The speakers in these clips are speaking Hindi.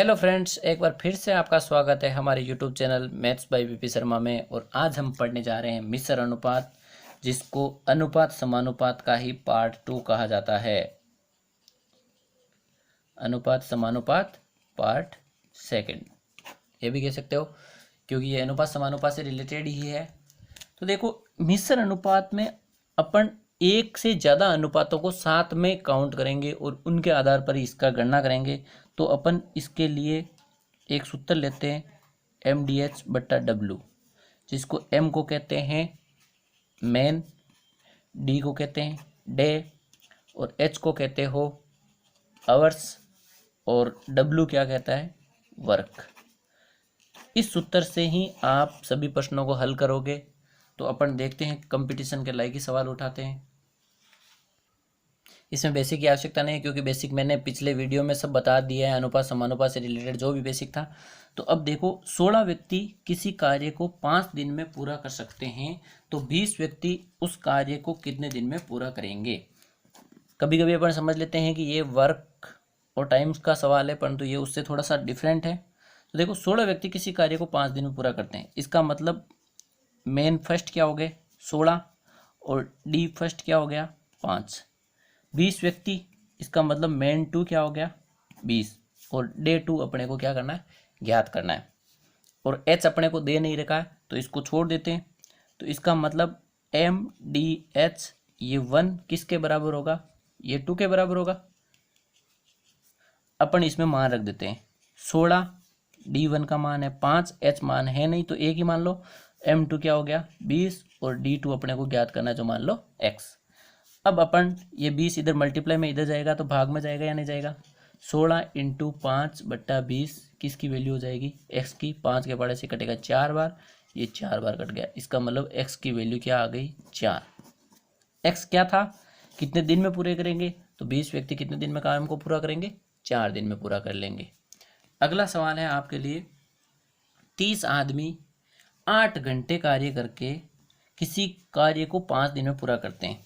हेलो फ्रेंड्स, एक बार फिर से आपका स्वागत है हमारे YouTube channel maths by VP Sharma में। और आज हम पढ़ने जा रहे हैं मिश्र अनुपात, जिसको अनुपात समानुपात का ही पार्ट 2 कहा जाता है। अनुपात समानुपात पार्ट सेकंड ये भी कह सकते हो, क्योंकि ये अनुपात समानुपात से रिलेटेड ही है। तो देखो, मिश्र अनुपात में अपन एक से ज़्यादा अनुपातों को साथ में काउंट करेंगे और उनके आधार पर इसका गणना करेंगे। तो अपन इसके लिए एक सूत्र लेते हैं MDH/W, जिसको M को कहते हैं मेन, D को कहते हैं डे और H को कहते हो आवर्स और W क्या कहता है वर्क। इस सूत्र से ही आप सभी प्रश्नों को हल करोगे। तो अपन देखते हैं, कंपटीशन के लायक ही सवाल उठाते हैं। इसमें बेसिक की आवश्यकता नहीं है, क्योंकि बेसिक मैंने पिछले वीडियो में सब बता दिया है, अनुपात समानुपात से रिलेटेड जो भी बेसिक था। तो अब देखो, 16 व्यक्ति किसी कार्य को 5 दिन में पूरा कर सकते हैं, तो 20 व्यक्ति उस कार्य को कितने दिन में पूरा करेंगे। कभी कभी अपन समझ लेते हैं कि ये वर्क और टाइम्स का सवाल है, परंतु ये उससे थोड़ा सा डिफरेंट है। तो देखो, 16 व्यक्ति किसी कार्य को 5 दिन में पूरा करते हैं, इसका मतलब मेन फर्स्ट क्या हो गए 16 और डी फर्स्ट क्या हो गया 5। 20 व्यक्ति, इसका मतलब मेन 2 क्या हो गया 20 और डे 2 अपने को क्या करना है ज्ञात करना है। और एच अपने को दे नहीं रखा है, तो इसको छोड़ देते हैं। तो इसका मतलब MDH ये 1 किसके बराबर होगा, ये 2 के बराबर होगा। अपन इसमें मान रख देते हैं 16, D1 का मान है 5, H मान है नहीं तो एक ही मान लो। M2 क्या हो गया 20 और D2 अपने को ज्ञात करना है, जो मान लो X। अब अपन ये 20 इधर मल्टीप्लाई में इधर जाएगा तो भाग में जाएगा या नहीं जाएगा। 16 × 5/20 किसकी वैल्यू हो जाएगी x की। 5 के पहाड़े से कटेगा 4 बार, ये 4 बार कट गया। इसका मतलब x की वैल्यू क्या आ गई 4। x क्या था, कितने दिन में पूरे करेंगे, तो 20 व्यक्ति कितने दिन में काम को पूरा करेंगे 4 दिन में पूरा कर लेंगे। अगला सवाल है आपके लिए, 30 आदमी 8 घंटे कार्य करके किसी कार्य को 5 दिन में पूरा करते हैं।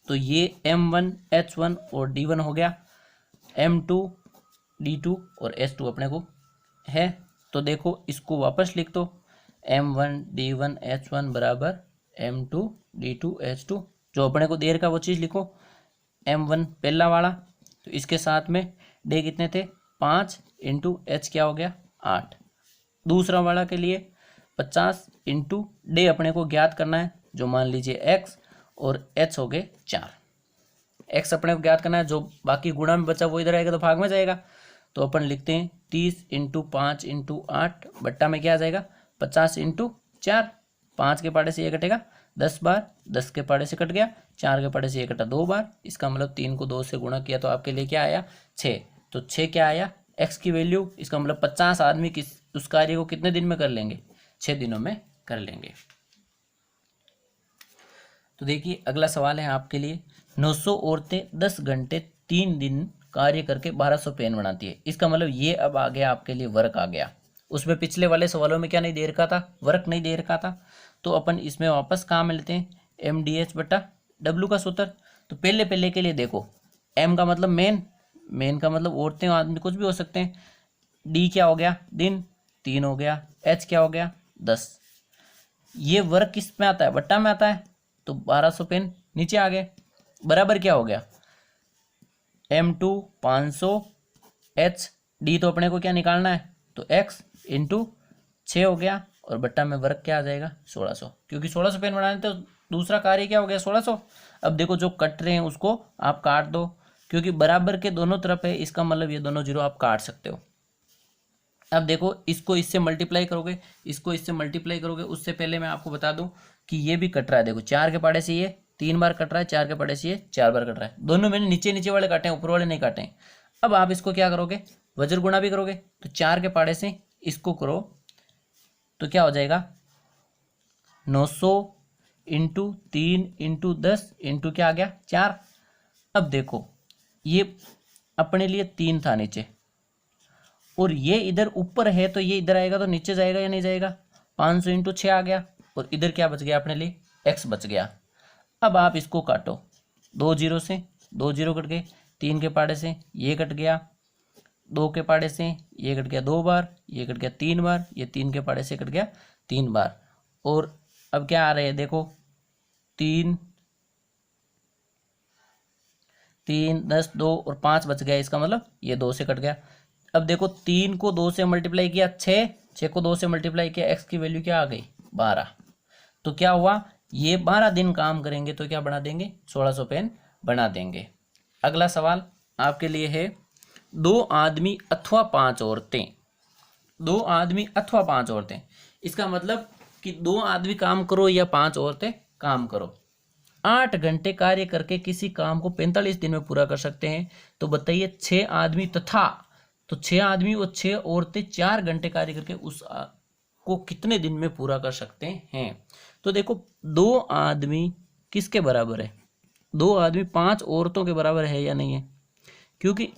तो ये M1 H1 और D1 हो गया, M2 D2 और H2 अपने को है। तो देखो, इसको वापस लिख दो, M1 D1 H1 बराबर M2 D2 H2। जो अपने को देर का वो चीज़ लिखो, M1 पहला वाला, तो इसके साथ में डे कितने थे 5 × H क्या हो गया 8। दूसरा वाला के लिए 50 × डे अपने को ज्ञात करना है, जो मान लीजिए X और H हो गए 4। X अपने को ज्ञात करना है, जो बाकी गुणा में बचा वो इधर आएगा तो भाग में जाएगा। तो अपन लिखते हैं 30 × 5 × 8 बट्टा में क्या आ जाएगा 50 × 4। 5 के पाड़े से ये कटेगा 10 बार, 10 के पाड़े से कट गया, 4 के पाड़े से ये कटा 2 बार। इसका मतलब 3 को 2 से गुणा किया तो आपके लिए क्या आया 6। तो 6 क्या आया X की वैल्यू। इसका मतलब 50 आदमी उस कार्य को कितने दिन में कर लेंगे 6 दिनों में कर लेंगे। तो देखिए, अगला सवाल है आपके लिए, 900 औरतें 10 घंटे 3 दिन कार्य करके 1200 पेन बनाती है। इसका मतलब ये अब आ गया आपके लिए वर्क आ गया। उसमें पिछले वाले सवालों में क्या नहीं दे रखा था, वर्क नहीं दे रखा था। तो अपन इसमें वापस कहाँ मिलते हैं MDH/W का सूत्र। तो पहले के लिए देखो, M का मतलब मेन का मतलब औरतें आदमी कुछ भी हो सकते हैं। D क्या हो गया दिन 3 हो गया, H क्या हो गया 10। ये वर्क किस में आता है बट्टा में आता है, तो 1200 पेन नीचे आ गए। बराबर क्या हो गया M2 500 H D, तो अपने को क्या निकालना है तो X × 6 हो गया और बट्टा में वर्क क्या आ जाएगा 1600, क्योंकि 1600 पेन बनाने तो दूसरा कार्य क्या हो गया 1600। अब देखो, जो कट रहे हैं उसको आप काट दो, क्योंकि बराबर के दोनों तरफ है, इसका मतलब ये दोनों जीरो आप काट सकते हो। अब देखो, इसको इससे मल्टीप्लाई करोगे, इसको इससे मल्टीप्लाई करोगे। उससे पहले मैं आपको बता दूं कि ये भी कट रहा है। देखो, 4 के पाड़े से ये 3 बार कट रहा है, 4 के पाड़े से ये 4 बार कट रहा है। दोनों मैंने नीचे वाले काटे हैं, ऊपर वाले नहीं काटे हैं। अब आप इसको क्या करोगे, वज्र गुणा भी करोगे। तो 4 के पाड़े से इसको करो तो क्या हो जाएगा 900 × 3 × 10 × क्या आ गया 4। अब देखो, ये अपने लिए 3 था नीचे, और ये इधर ऊपर है, तो ये इधर आएगा तो नीचे जाएगा या नहीं जाएगा। 500 × 6 आ गया, और इधर क्या बच गया अपने लिए X बच गया। अब आप इसको काटो, 2 जीरो से 2 जीरो कट गए, 3 के पाड़े से ये कट गया, 2 के पाड़े से ये कट गया 2 बार, ये कट गया 3 बार, ये 3 के पाड़े से कट गया 3 बार। और अब क्या आ रहे हैं देखो 3 3 10 2 और 5 बच गया, इसका मतलब ये 2 से कट गया। अब देखो 3 को 2 से मल्टीप्लाई किया 6 को 2 से मल्टीप्लाई किया, एक्स की वैल्यू क्या आ गई 12। तो क्या हुआ ये 12 दिन काम करेंगे तो क्या बना देंगे 1600 पेन बना देंगे। अगला सवाल आपके लिए है 2 आदमी अथवा 5 औरतें। 2 आदमी अथवा 5 औरतें, इसका मतलब कि 2 आदमी काम करो या 5 औरतें काम करो, 8 घंटे कार्य करके किसी काम को 45 दिन में पूरा कर सकते हैं। तो बताइए 6 आदमी तथा, तो 6 आदमी और 6 औरतें 4 घंटे कार्य करके उस को कितने दिन में पूरा कर सकते हैं। तो देखो 2 आदमी किसके बराबर है, 2 आदमी 5 औरतों के बराबर है या नहीं है, क्योंकि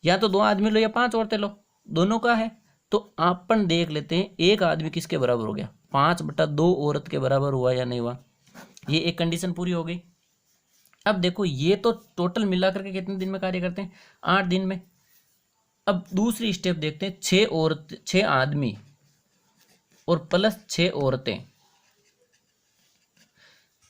या तो 2 आदमी लो या 5 औरतें लो, दोनों का है। तो अपन देख लेते हैं एक आदमी किसके बराबर हो गया 5/2 औरत के बराबर हुआ या नहीं हुआ, ये एक कंडीशन पूरी हो गई। अब देखो ये तो टोटल मिलाकर के कितने दिन में कार्य करते हैं 8 दिन में। अब दूसरी स्टेप देखते हैं 6 आदमी और प्लस 6 औरतें।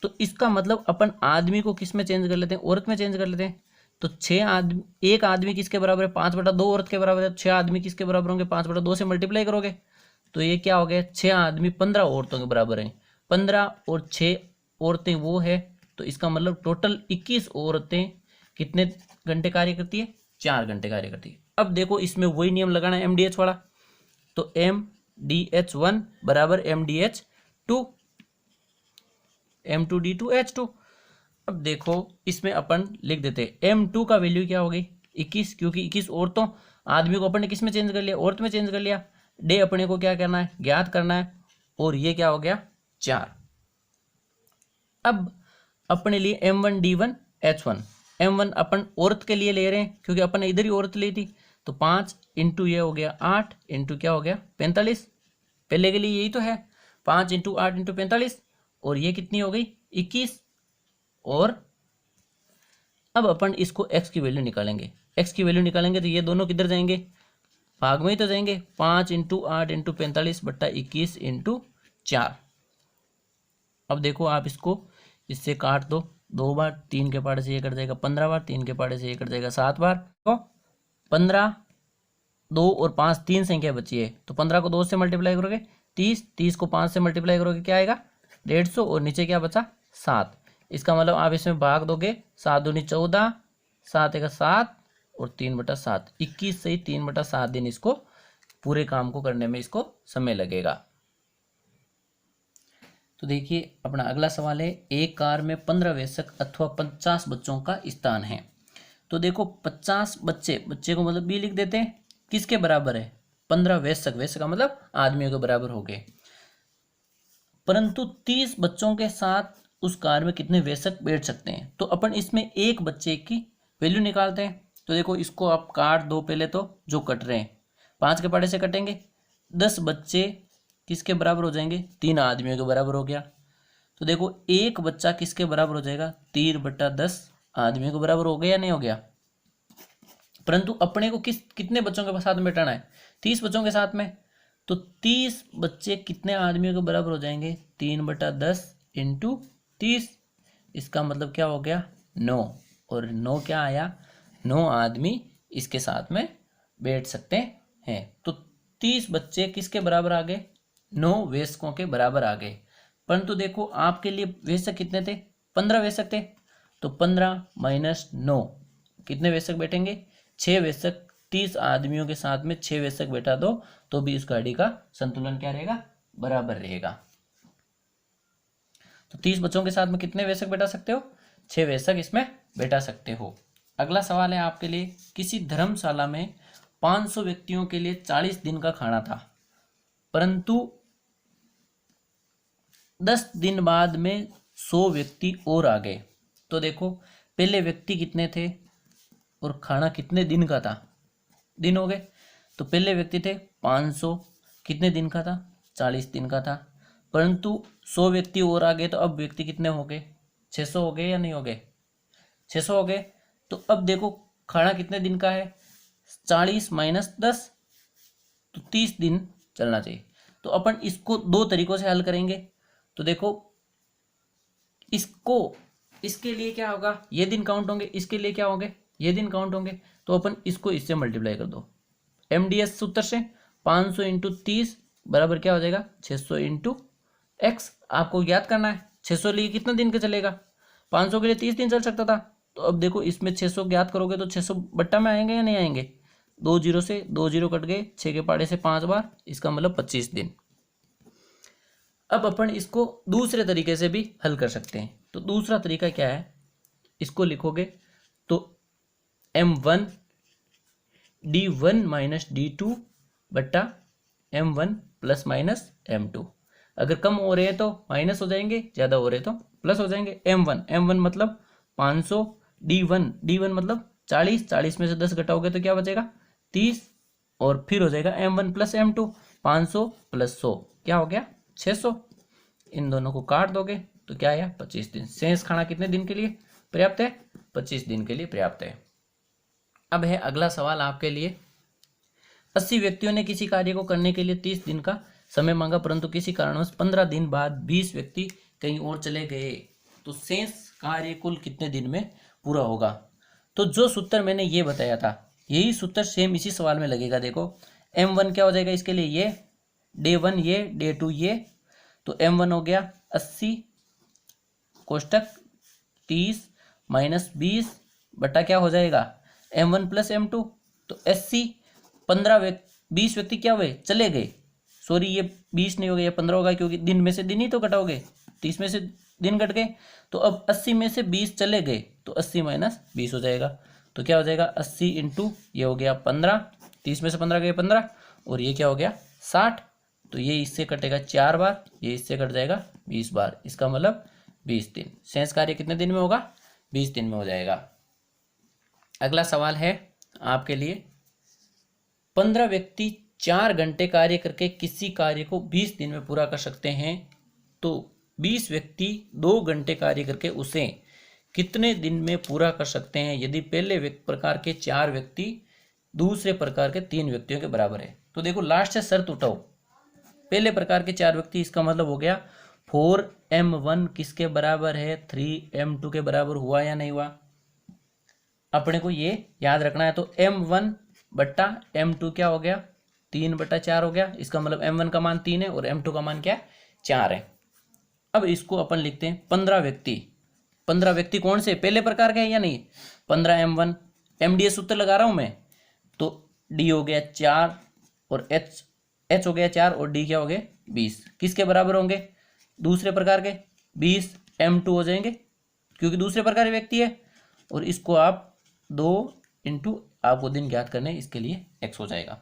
तो इसका मतलब अपन आदमी को किस में चेंज कर लेते हैं औरत में चेंज कर लेते हैं। तो 6 आदमी, एक आदमी किसके बराबर है 5/2 औरत के बराबर है, 6 आदमी किसके बराबर होंगे 5/2 से मल्टीप्लाई करोगे तो ये क्या हो गया 6 आदमी 15 औरतों के बराबर है, 15 और 6 औरतें वो है, तो इसका मतलब टोटल 21 औरतें कितने घंटे कार्य करती है 4 घंटे कार्य करती है। अब देखो इसमें वही नियम लगाना है MDH वाला, तो MDH1 बराबर MDH2 M2D2H2। अब देखो इसमें अपन लिख देते हैं M2 का वैल्यू क्या हो गई 21, क्योंकि 21 औरतों, आदमी को अपन ने किस में चेंज कर लिया औरत में चेंज कर लिया, डे अपने को क्या करना है ज्ञात करना है, और ये क्या हो गया 4। अब अपने लिए M1D1H1, M1 अपन औरत के लिए ले रहे हैं क्योंकि अपन ने इधर ही औरत ली थी, तो 5 इंटू ये हो गया 8 इंटू क्या हो गया 45, पहले के लिए यही तो है 5 इंटू 8 इंटू 45, और ये कितनी हो गई 21। और अब अपन इसको x की वैल्यू निकालेंगे, x की वैल्यू निकालेंगे तो ये दोनों किधर जाएंगे भाग में ही तो जाएंगे, 5 इंटू 8 इंटू 45/21 इंटू 4। अब देखो आप इसको इससे काट दो 2 बार, 3 के पाड़े से ये कट जाएगा 15 बार, 3 के पाड़े से ये कट जाएगा 7 बार, तो 15, 2 और 5 3 संख्या बची है, तो 15 को 2 से मल्टीप्लाई करोगे 30, 30 को 5 से मल्टीप्लाई करोगे क्या आएगा 150, और नीचे क्या बचा 7। इसका मतलब आप इसमें भाग दोगे 7 दूनी 14, 7 एक 7 और 3/7, 21 से ही 3/7 दिन इसको पूरे काम को करने में इसको समय लगेगा। तो देखिए अपना अगला सवाल है एक कार में 15 वयस्क अथवा 50 बच्चों का स्थान है। तो देखो 50 बच्चे को मतलब बी लिख देते हैं, किसके बराबर है 15 वयस्क, वयस्क का मतलब आदमियों के बराबर हो गए, परंतु 30 बच्चों के साथ उस कार में कितने वयस्क बैठ सकते हैं। तो अपन इसमें एक बच्चे की वैल्यू निकालते हैं। तो देखो इसको आप काट दो, पहले तो जो कट रहे हैं 5 के पाड़े से कटेंगे, 10 बच्चे किसके बराबर हो जाएंगे 3 आदमियों के बराबर हो गया। तो देखो एक बच्चा किसके बराबर हो जाएगा 3/10 आदमियों के बराबर हो गया या नहीं हो गया। परंतु अपने को कितने बच्चों के साथ में बैठाना है 30 बच्चों के साथ में, तो 30 बच्चे कितने आदमियों के बराबर हो जाएंगे 3/10 इंटू 30, इसका मतलब क्या हो गया 9, और 9 क्या आया 9 आदमी इसके साथ में बैठ सकते हैं। तो 30 बच्चे किसके बराबर आ गए 9 वयस्कों के बराबर आ गए। परंतु देखो आपके लिए वयस्क कितने थे 15 वयस्क थे, तो 15 माइनस 9 कितने वयस्क बैठेंगे 6 वयस्क, 30 आदमियों के साथ में 6 वयस्क बैठा दो तो भी इस गाड़ी का संतुलन क्या रहेगा बराबर रहेगा। तो 30 बच्चों के साथ में कितने वयस्क बैठा सकते हो 6 वयस्क इसमें बैठा सकते हो। अगला सवाल है आपके लिए किसी धर्मशाला में 500 व्यक्तियों के लिए 40 दिन का खाना था, परंतु 10 दिन बाद में 100 व्यक्ति और आ गए। तो देखो पहले व्यक्ति कितने थे और खाना कितने दिन का था, दिन हो गए। तो पहले व्यक्ति थे 500, कितने दिन का था 40 दिन का था, परंतु 100 व्यक्ति और आ गए, तो अब व्यक्ति कितने हो गए 600 हो गए या नहीं हो गए 600 हो गए। तो अब देखो खाना कितने दिन का है 40 माइनस 10, तो 30 दिन चलना चाहिए। तो अपन इसको दो तरीकों से हल करेंगे। तो देखो इसको, इसके लिए क्या होगा, ये दिन काउंट होंगे, इसके लिए क्या होंगे, ये दिन काउंट होंगे। तो अपन इसको इससे मल्टीप्लाई कर दो MDS सूत्र से। 500 इंटू 30 बराबर क्या हो जाएगा, 600 इंटू एक्स। आपको याद करना है 600 लिए कितना दिन का चलेगा, 500 के लिए 30 दिन चल सकता था। तो अब देखो इसमें 600 ज्ञात करोगे तो 600 बट्टा में आएंगे या नहीं आएंगे, 2 जीरो से 2 जीरो कट गए, 6 के पाड़े से 5 बार, इसका मतलब 25 दिन। अब अपन इसको दूसरे तरीके से भी हल कर सकते हैं। तो दूसरा तरीका क्या है, इसको लिखोगे तो M1 D1 माइनस D2 बट्टा M1 प्लस माइनस M2। अगर कम हो रहे हैं तो माइनस हो जाएंगे, ज़्यादा हो रहे हैं तो प्लस हो जाएंगे। M1 मतलब 500, D1 मतलब 40 में से 10 घटाओगे तो क्या बचेगा 30, और फिर हो जाएगा M1 प्लस M2, 500 प्लस 100 क्या हो गया 600। इन दोनों को काट दोगे तो क्या आया 25 दिन। शेष खाना कितने दिन के लिए पर्याप्त है, 25 दिन के लिए पर्याप्त है। अब है अगला सवाल आपके लिए। 80 व्यक्तियों ने किसी कार्य को करने के लिए 30 दिन का समय मांगा, परंतु किसी कारणवश 15 दिन बाद 20 व्यक्ति कहीं और चले गए, तो शेष कार्य कुल कितने दिन में पूरा होगा। तो जो सूत्र मैंने ये बताया था यही सूत्र सेम इसी सवाल में लगेगा। देखो M1 क्या हो जाएगा इसके लिए, ये डे 1 ये डे 2 ये, तो M1 हो गया 80 कोष्टक 30 माइनस 20 बटा क्या हो जाएगा M1 प्लस M2। तो 80 20 व्यक्ति क्या हुए चले गए, सॉरी ये 20 नहीं हो गया, 15 होगा, क्योंकि दिन में से दिन ही तो घटाओगे, 30 में से दिन घट गए। तो अब 80 में से 20 चले गए तो 80 माइनस 20 हो जाएगा। तो क्या हो जाएगा 80 इंटू ये हो गया 15, 30 में से 15 गए 15, और ये क्या हो गया 60। तो ये इससे कटेगा 4 बार, ये इससे कट जाएगा 20 बार, इसका मतलब 20 दिन। शेष कार्य कितने दिन में होगा 20 दिन में हो जाएगा। अगला सवाल है आपके लिए। 15 व्यक्ति 4 घंटे कार्य करके किसी कार्य को 20 दिन में पूरा कर सकते हैं, तो 20 व्यक्ति 2 घंटे कार्य करके उसे कितने दिन में पूरा कर सकते हैं यदि पहले प्रकार के 4 व्यक्ति दूसरे प्रकार के 3 व्यक्तियों के बराबर है। तो देखो लास्ट से शर्त उठाओ, पहले प्रकार के 4 व्यक्ति, इसका मतलब हो गया 4M1 किसके बराबर है 3M2 के बराबर हुआ या नहीं हुआ, अपने को ये याद रखना है। तो M1 बट्टा M2 क्या हो गया 3/4 हो गया, इसका मतलब M1 का मान 3 है और M2 का मान क्या है 4 है। अब इसको अपन लिखते हैं 15 व्यक्ति। 15 व्यक्ति कौन से पहले प्रकार के हैं या नहीं, 15M1 MDS सूत्र लगा रहा हूं मैं, तो D हो गया 4 और H हो गया 4 और D क्या हो गया 20, किसके बराबर होंगे दूसरे प्रकार के 20 M2 हो जाएंगे क्योंकि दूसरे प्रकार के व्यक्ति है, और इसको आप 2 इंटू आपको दिन ज्ञात करने, इसके लिए x हो जाएगा।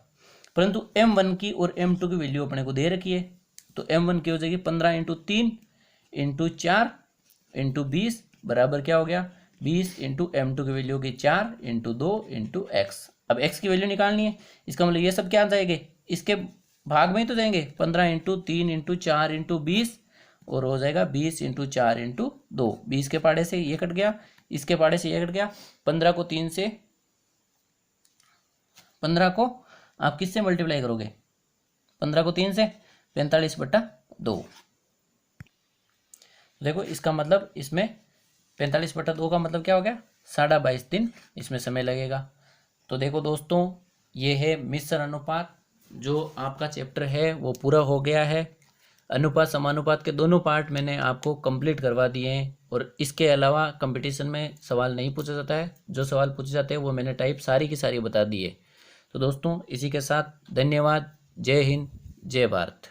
परंतु M1 की और M2 की वैल्यू अपने को दे रखी है, तो M1 की हो जाएगी 15 इंटू 3 इंटू 4 इंटू 20 बराबर क्या हो गया 20 इंटू M2 की वैल्यू होगी 4 इंटू 2 इंटू x। अब x की वैल्यू निकालनी है, इसका मतलब ये सब क्या जाएंगे इसके भाग में ही तो जाएंगे, 15 इंटू 3 इंटू 4 इंटू 20 और हो जाएगा 20 इंटू 4 इंटू 2। 20 के पाड़े से ये कट गया, इसके पाड़े से ये कट गया, 15 को 3 से 15 को आप किससे मल्टीप्लाई करोगे, 15 को 3 से 45/2। देखो इसका मतलब इसमें 45/2 का मतलब क्या हो गया 22.5 दिन इसमें समय लगेगा। तो देखो दोस्तों ये है मिश्र अनुपात, जो आपका चैप्टर है वो पूरा हो गया है। अनुपात समानुपात के दोनों पार्ट मैंने आपको कंप्लीट करवा दिए हैं, और इसके अलावा कंपटीशन में सवाल नहीं पूछा जाता है, जो सवाल पूछे जाते हैं वो मैंने टाइप सारी की सारी बता दी है। तो दोस्तों इसी के साथ धन्यवाद, जय हिंद जय भारत।